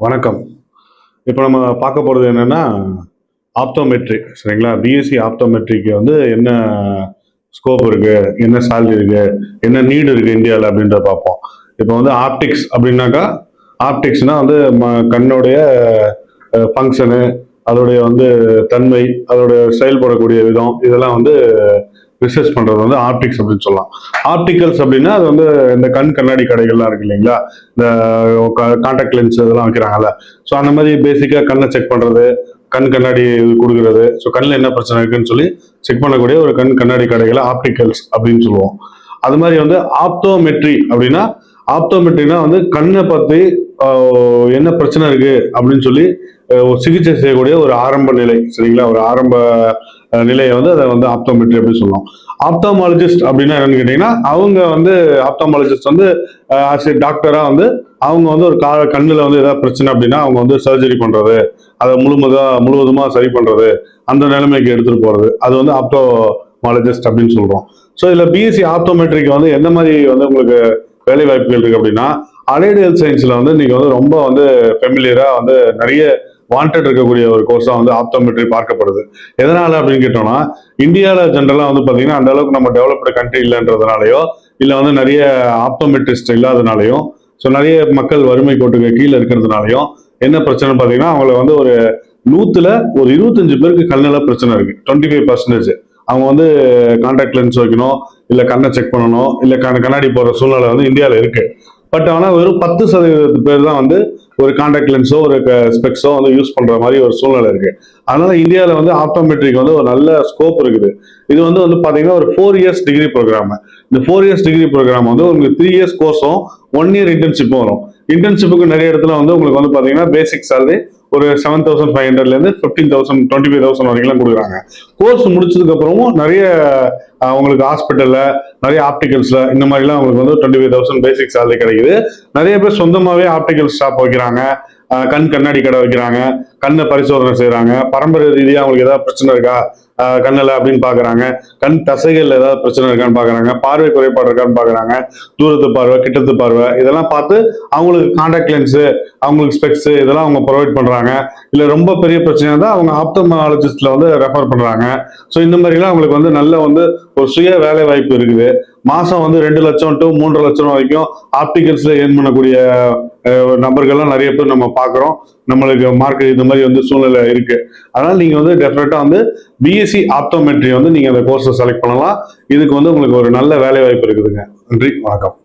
வணக்கம். இப்போ நம்ம பார்க்க போகிறது என்னன்னா ஆப்டோமெட்ரி, சரிங்களா? பிஎஸ்சி ஆப்டோமெட்ரிக்கு வந்து என்ன ஸ்கோப் இருக்கு, என்ன சேலரி இருக்கு, என்ன நீடு இருக்கு இந்தியாவில் அப்படின்றத பார்ப்போம். இப்போ வந்து ஆப்டிக்ஸ் அப்படின்னாக்கா, ஆப்டிக்ஸ்னா வந்து கண்ணுடைய ஃபங்க்ஷனு, அதோடைய வந்து தன்மை, அதோடைய செயல்படக்கூடிய விதம், இதெல்லாம் வந்து ரிசர்ச் பண்றது வந்து ஆப்டிக்ஸ் அப்படின்னு சொல்லலாம். ஆப்டிகல்ஸ் அப்படின்னா அது வந்து இந்த கண் கண்ணாடி கடைகள்லாம் இருக்கு இல்லைங்களா? இந்த கான்டாக்ட் லென்ஸ் இதெல்லாம் வைக்கிறாங்கல்ல. ஸோ அந்த மாதிரி பேசிக்கா கண்ணை செக் பண்றது, கண் கண்ணாடி கொடுக்கறது, ஸோ கண்ணில் என்ன பிரச்சனை இருக்குன்னு சொல்லி செக் பண்ணக்கூடிய ஒரு கண் கண்ணாடி கடைகளை ஆப்டிகல்ஸ் அப்படின்னு சொல்லுவோம். அது மாதிரி வந்து ஆப்டோமெட்ரி அப்படின்னா, ஆப்டோமெட்ரினா வந்து கண்ணை பத்தி என்ன பிரச்சனை இருக்கு அப்படின்னு சொல்லி ஒரு சிகிச்சை செய்யக்கூடிய ஒரு ஆரம்ப நிலை, சரிங்களா? ஒரு ஆரம்ப நிலையை வந்து அதை வந்து ஆப்டோமெட்ரி அப்படின்னு சொல்லலாம். ஆப்டோமாலஜிஸ்ட் அப்படின்னா என்னன்னு கேட்டீங்கன்னா, அவங்க வந்து ஆப்டோமாலஜிஸ்ட் வந்து டாக்டரா வந்து அவங்க வந்து ஒரு கண்ணுல வந்து ஏதாவது பிரச்சனை அப்படின்னா அவங்க வந்து சர்ஜரி பண்றது, அதை முழுவதுமா சரி பண்றது, அந்த நிலைமைக்கு எடுத்துட்டு போறது, அது வந்து ஆப்டோமாலஜிஸ்ட் அப்படின்னு சொல்றோம். ஸோ இதுல பிஎஸ்சி ஆப்டோமெட்ரிக்கு வந்து எந்த மாதிரி வந்து உங்களுக்கு வேலை வாய்ப்புகள் இருக்கு அப்படின்னா, அலைடு ஹெல்த் சயின்ஸ்ல வந்து நீங்க வந்து ரொம்ப வந்து ஃபெமிலியரா வந்து நிறைய வாண்டட் இருக்கக்கூடிய ஒரு கோர்ஸா வந்து ஆப்டோமெட்ரி பார்க்கப்படுது. எதனால அப்படின்னு கேட்டோம்னா, இந்தியாவில் ஜென்ரலா வந்து பாத்தீங்கன்னா அந்த அளவுக்கு நம்ம டெவலப்டு கண்ட்ரி இல்லைன்றதுனாலயோ, இல்ல வந்து நிறைய ஆப்டோமெட்ரிஸ்ட் இல்லாதனாலையும், ஸோ நிறைய மக்கள் வறுமை கோட்டுக்கு கீழே இருக்கிறதுனாலையும் என்ன பிரச்சனை பார்த்தீங்கன்னா, அவங்கள வந்து ஒரு 100ல ஒரு 25 பேருக்கு கண்ணில் பிரச்சனை இருக்கு. 25% அவங்க வந்து கான்டாக்ட் லென்ஸ் வைக்கணும், இல்ல கண்ணை செக் பண்ணணும், இல்ல கண்ணாடி போடுற சூழ்நிலை வந்து இந்தியாவில் இருக்கு. பட் ஆனால் வெறும் 10% பேர் தான் வந்து ஒரு கான்டாக்ட் லென்ஸோ ஒரு ஸ்பெக்ஸோ வந்து யூஸ் பண்ற மாதிரி ஒரு சூழ்நிலை இருக்கு. அதனால இந்தியாவில் வந்து ஆப்டோமெட்ரிக்கு வந்து ஒரு நல்ல ஸ்கோப் இருக்குது. இது வந்து பாத்தீங்கன்னா ஒரு 4 இயர்ஸ் டிகிரி ப்ரோக்ராம். இந்த 4 இயர்ஸ் டிகிரி ப்ரோக்ராம் வந்து உங்களுக்கு 3 இயர்ஸ் கோர்ஸும் 1 இயர் இன்டர்ன்ஷிப்பும் வரும். இன்டர்ன்ஷிப்புக்கு நிறைய இடத்துல வந்து உங்களுக்கு வந்து பாத்தீங்கன்னா பேசிக் சேலரி ஒரு 7,500 இருந்து 15,000 25,000 வரைக்கும் கொடுக்குறாங்க. கோர்ஸ் முடிச்சதுக்கு அப்புறமும் நிறைய உங்களுக்கு ஹாஸ்பிட்டல்ல நிறைய ஆப்டிகல்ஸ்ல இந்த மாதிரிலாம் உங்களுக்கு வந்து 25,000 பேசிக் சேலரி கிடைக்குது. நிறைய பேர் சொந்தமாவே ஆப்டிகல் ஷாப் வைக்கிறாங்க, கண் கண்ணாடி கடை வைக்கிறாங்க, கண்ணை பரிசோதனை செய்யறாங்க, பரம்பரை ரீதியா அவங்களுக்கு ஏதாவது பிரச்சனை இருக்கா கண்ணில் அப்படின்னு பாக்குறாங்க, கண் தசைகள் ஏதாவது பிரச்சனை இருக்கான்னு பாக்குறாங்க, பார்வை குறைபாடு இருக்கான்னு பாக்குறாங்க, தூரத்து பார்வை கிட்டத்து பார்வை இதெல்லாம் பார்த்து அவங்களுக்கு கான்டாக்ட் லென்ஸ், அவங்களுக்கு ஸ்பெக்ஸ் இதெல்லாம் அவங்க ப்ரொவைட் பண்றாங்க. இல்ல ரொம்ப பெரிய பிரச்சனை தான் அவங்க ஆப்டோமாலஜிஸ்ட்ல வந்து ரெஃபர் பண்றாங்க. ஸோ இந்த மாதிரிலாம் அவங்களுக்கு வந்து நல்ல வந்து ஒரு சுய வேலை வாய்ப்பு இருக்குது. மாசம் வந்து 2 லட்சம் டு 3 லட்சம் வரைக்கும் ஆப்டிகல்ஸ்ல ஏர்ன் பண்ணக்கூடிய நபர்கள்லாம் நிறைய பேர் நம்ம பார்க்குறோம். நம்மளுக்கு மார்க்கெட் இந்த மாதிரி வந்து சூழ்நிலை இருக்கு. அதனால நீங்க வந்து டெஃபினட்டா வந்து பிஎஸ்சி ஆப்டோமெட்ரி வந்து நீங்க அந்த கோர்ஸை செலக்ட் பண்ணலாம். இதுக்கு வந்து உங்களுக்கு ஒரு நல்ல வேலை வாய்ப்பு இருக்குதுங்க. நன்றி, வணக்கம்.